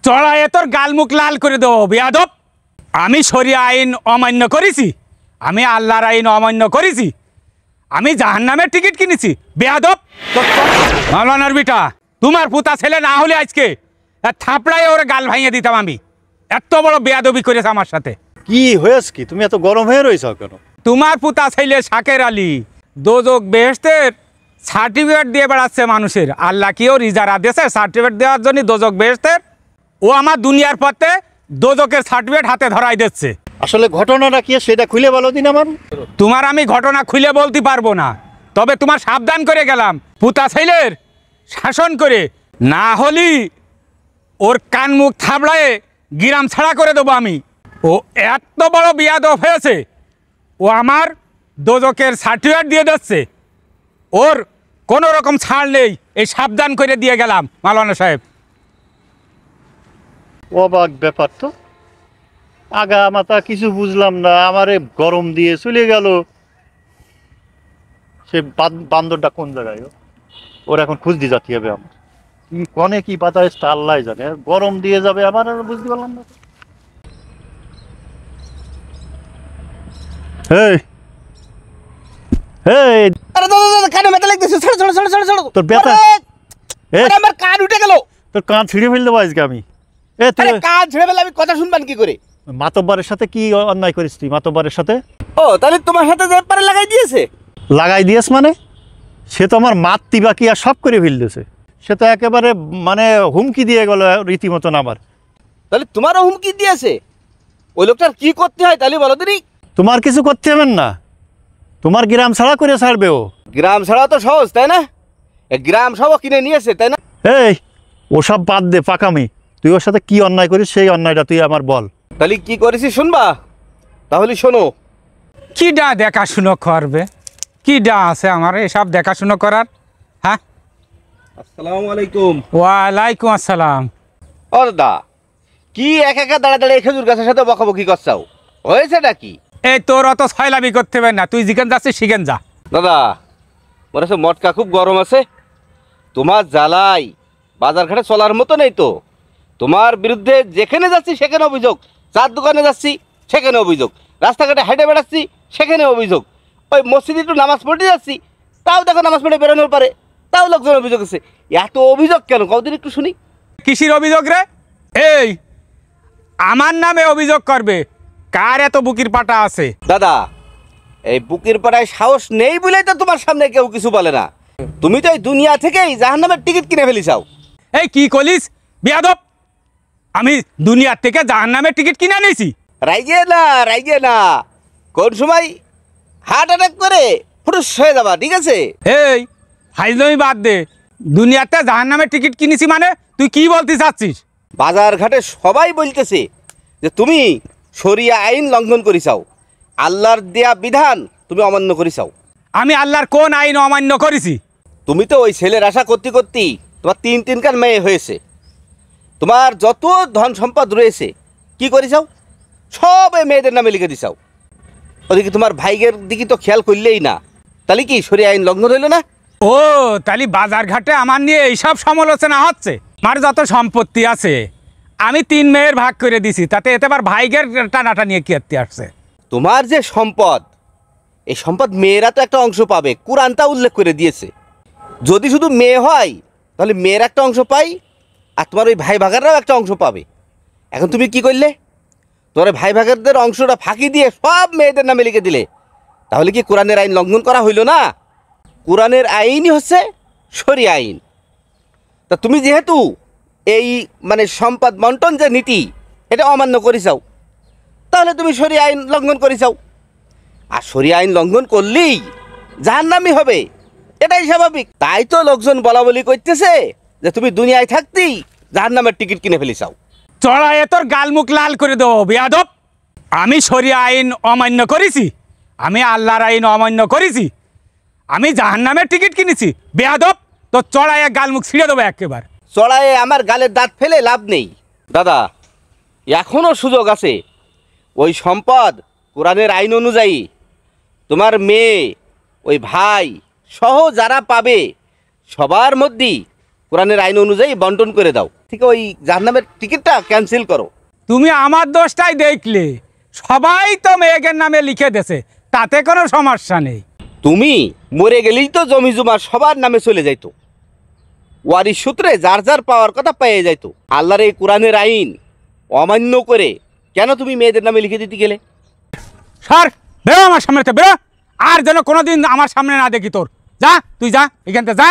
চড়াইয়ে তোর গালমুখ লাল করে দেবো বেয়াদব। আমি শরিয়া আইন অমান্য করেছি, আমি আল্লাহর আইন অমান্য করেছি, আমি জাহান্নামের টিকিট কিনেছি বেয়াদব। মাওলানার বিটা, তোমার পুতা ছেলে না হলে আজকে থাপড়ায় ওর গাল ভাঙিয়ে দিতাম আমি। এত বড় বেয়াদবি করেছে আমার সাথে। কি হয়েছে কি, তুমি এত গরম হয়ে রয়েছো কেন? তোমার পুতা ছেলে শাকের আলী দোজক বেহেশতের সার্টিফিকেট দিয়ে বেড়াচ্ছে মানুষের। আল্লাহ কি ওর ইজারা দিয়েছে সার্টিফিকেট দেওয়ার জন্য দোজক বেহেশতের? ও আমার দুনিয়ার পথে দোজকের সার্টিফিকেট হাতে ধরাই দিচ্ছে। আসলে ঘটনাটা কি সেটা খুলে বলো দিন আমার। তোমার আমি ঘটনা খুলে বলতে পারবো না, তবে তোমার সাবধান করে গেলাম, পুতা ছেলের শাসন করে না হলি ওর কান মুখ থাবড়ায়ে গ্রাম ছাড়া করে দেবো আমি। ও এত বড় বিয়াদব হয়েছে, ও আমার দোজকের সার্টিফিকেট দিয়ে দিচ্ছে, ওর কোনো রকম ছাড় নেই, এই সাবধান করে দিয়ে গেলাম মাওলানা সাহেব। অবাক ব্যাপার তো, আগা মাথা কিছু বুঝলাম না, আমারে গরম দিয়ে চলে গেল। সে বান্দরটা কোন জায়গায়, ওর এখন খুঁজ দিয়ে যেতে হবে আমার। কি কনে কি পাতা এসছে আল্লাহ জানে, গরম দিয়ে যাবে আমার, আর বুঝতে পারলাম না। এই এই আরে দাদা দাদা কানে ব্যথা লাগতেছে, ছাড়ো ছাড়ো ছাড়ো ছাড়ো ছাড়ো। তোর ব্যথা? আরে আমার কান উঠে গেল। তোর কান ছিঁড়ে ফেল দেবো আজকে আমি। আরে কান ছেড়ে ফেলে আমি কথা শুনবান কি করে? মাতব্বরের সাথে কি অন্যায় করিস তুই? মাতব্বরের সাথে ও তাহলে তোমার সাথে ব্যাপারে লাগাই দিয়েছে? লাগাই দিয়েছ মানে? সে তো আমার মাতৃ বাকি আর সব করে ফেলতেছে। সে তো একেবারে মানে হুমকি দিয়ে গেল রীতিমতন আমার। তাহলে তোমারও হুমকি দিয়েছে? ওই লোকটার কি করতে হয় তাহলে বলো দিনি। তোমার কিছু করতে হবেন না, তোমার গ্রাম ছাড়া করে ছাড়বে ও। গ্রাম ছাড়া তো সহজ তাই না? গ্রাম সব কিনে নিয়েছে তাই না? এই ওসব বাদ দে পাকামি, তুই ওর সাথে কি অন্যায় করিস সেই অন্যায়টা তুই আমার বল। তাহলে কি করেছি শুনবা? তাহলে শোনো। কি ডা দেখাশুনো করবে, কি ডা আছে আমার এসব দেখাশুনো করার? হ্যাঁ, আসসালামু আলাইকুম। ওয়ালাইকুম আসসালাম। ও দাদা, কি একা একা দাঁড়া দাঁড়িয়ে খেজুর গাছের সাথে বকাবকি করছাও, হয়েছেটা কি? এই তোর অত ছয়লামি করতে হবে না, তুই যেখানে যাচ্ছিস সেখানে যা। দাদা মনে হচ্ছে মটকা খুব গরম আছে, তোমার জ্বালাই বাজার ঘাটে চলার মতো নেই তো। তোমার বিরুদ্ধে যেখানে যাচ্ছি সেখানে অভিযোগ, চার দোকানে যাচ্ছি সেখানে অভিযোগ, রাস্তাঘাটে হেঁটে বেড়াচ্ছি সেখানে অভিযোগ, ওই মসজিদে একটু নামাজ পড়তে যাচ্ছি তাও দেখো নামাজ পড়ে বেরোনোর পারে তাও লোকজন অভিযোগ আছে। এত অভিযোগ কেন কদিন একটু শুনি। কিসির অভিযোগ রে? এই আমার নামে অভিযোগ করবে? কার এত বুকির পাটা আছে? দাদা এই বুকের পাড়ায় সাহস নেই বলেই তো তোমার সামনে কেউ কিছু বলে না। তুমি তো এই দুনিয়া থেকেই জাহান্নামের টিকিট কিনে ফেলিছাও। এই কি কলিস বেয়াদব? আমি দুনিয়ার থেকে জাহান্নামের টিকিট কিনে নিয়েছি? রাইগে না রাইগে না, কোন সময় হার্ট অ্যাটাক করে ফুটুস হয়ে যাবা, ঠিক আছে? এই ফাইজলামি বাদ দে, দুনিয়াতে জাহান্নামের টিকিট কিনেছি মানে তুই কি বলতে চাচ্ছিস? বাজার ঘাটে সবাই বলতেছে যে তুমি শরিয়া আইন লঙ্ঘন করিছাও, আল্লাহর দেয়া বিধান তুমি অমান্য করিছাও। আমি আল্লাহর কোন আইন অমান্য করেছি? তুমি তো ওই ছেলের আশা করতে করতেই তোমার তিনখান মেয়ে হয়েছে, তোমার যত ধন সম্পদ রয়েছে কি করিছাও সব এই মেয়েদের নামে লিখে দিছাও। ওদিকে তোমার ভাইয়ের দিকে তো খেয়াল করলেই না, তাহলে কি শরিয়া আইন লঙ্ঘন হইল না? ও তাহলে বাজার ঘাটে আমার নিয়ে এইসব সমালোচনা হচ্ছে? আমার যত সম্পত্তি আছে আমি 3 মেয়ের ভাগ করে দিছি, তাতে এতে আবার ভাইগের টানাটা নিয়ে কি করতে আসছে? তোমার যে সম্পদ, এই সম্পদ মেয়েরা তো একটা অংশ পাবে, কুরআনটা উল্লেখ করে দিয়েছে। যদি শুধু মেয়ে হয় তাহলে মেয়ের একটা অংশ পাই, আর তোমার ওই ভাই ভাগাররাও একটা অংশ পাবে। এখন তুমি কি করলে, তোমার ভাই ভাগারদের অংশটা ফাঁকি দিয়ে সব মেয়েদের নামে লিখে দিলে, তাহলে কি কোরআনের আইন লঙ্ঘন করা হইল না? কোরআনের আইনই হচ্ছে শরিয়া আইন। তা তুমি যেহেতু এই মানে সম্পদ বন্টন যে নীতি এটা অমান্য করিছাও, তাহলে তুমি শরিয়া আইন লঙ্ঘন করিছাও। আর শরিয়া আইন লঙ্ঘন করলেই জাহান্নামী হবে, এটাই স্বাভাবিক। তাই তো লোকজন বলা বলি করতেছে যে তুমি দুনিয়ায় থাকতেই জাহান্নামের টিকিট কিনে ফেলিছাও। চড়াইয়ে তোর গালমুখ লাল করে দেবো বেয়াদব। আমি শরিয়া আইন অমান্য করেছি, আমি আল্লাহর আইন অমান্য করেছি, আমি জাহান্নামের টিকিট কিনেছি বেয়াদব। তো চড়াইয়ে গালমুখ ছিঁড়ে দেবো একেবারে। চড়াইয়ে আমার গালের দাঁত ফেলে লাভ নেই দাদা, এখনও সুযোগ আছে। ওই সম্পদ কোরআনের আইন অনুযায়ী তোমার মেয়ে, ওই ভাই সহ যারা পাবে সবার মধ্যেই কোরআনের আইন অনুযায়ী বন্টন করে দাও, ঠিক ওই জাহান্নামের টিকিটটা ক্যান্সেল করো। তুমি আমার দোষটাই দেখলে, সবাই তো মেয়েকের নামে লিখে দেছে, তাতে কোনো সমস্যা নেই। তুমি মরে গেলেই তো জমি জমা সবার নামে চলে যাইতো, ওয়ারিশ সূত্রে যার যার পাওয়ার কথা পেয়ে যাইতো। আল্লাহর এই কোরআনের আইন অমান্য করে কেন তুমি মেয়েদের নামে লিখে দিতে গেলে? সর, বেরো আমার সামনে থেকে, বেরো। আর যেন কোনোদিন আমার সামনে না দেখি তোর। যা, তুই যা এখান থেকে, যা।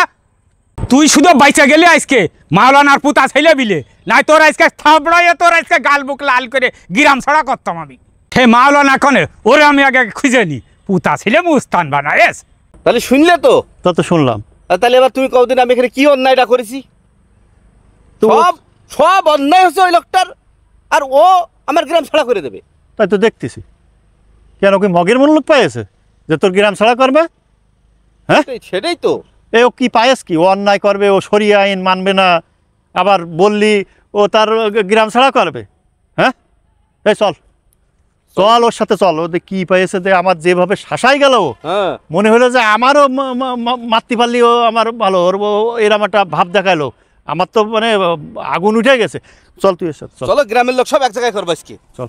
তুই শুধু বাইচা গেলে আজকে মাওলানার পুতা ছেলে বিলে, নাই তোর আজকে থাবড়াইয়ে তোর আজকে গাল বুক লাল করে গিরাম ছড়া করতাম আমি। হে মাওলানা কনে, ওরে আমি আগে খুঁজে নি, পুতা ছেলে মুস্তান বানায়েস। তাহলে শুনলে তো? তা তো শুনলাম। আর তাহলে এবার তুমি কতদিন আমি এখানে কি অন্যায়টা করেছি? তো সব সব অন্যায় হচ্ছে ওই লোকটার, আর ও আমার গ্রাম ছাড়া করে দেবে। তাই তো দেখতেছি। কেন কি মগের মূল্য পাইছে যে তোর গ্রাম ছাড়া করবে? হ্যাঁ, সেটাই তো। এ ও কি পায়েস কি? ও অন্যায় করবে, ও শরিয়া আইন মানবে না, আবার বললি ও তার গ্রাম ছাড়া করবে? হ্যাঁ, এই চল চল ওর সাথে চল। ও কি পাইছে যে আমার যেভাবে শাসাই গেল, হ্যাঁ, মনে হলো যে আমারও মারতে পারলি ও আমার ভালো, ওর এরম একটা ভাব দেখাইলো। আমার তো মানে আগুন উঠে গেছে। চল তুই এর সাথে চল, চলো গ্রামের লোক সব এক জায়গায় করবো আজকে। চল।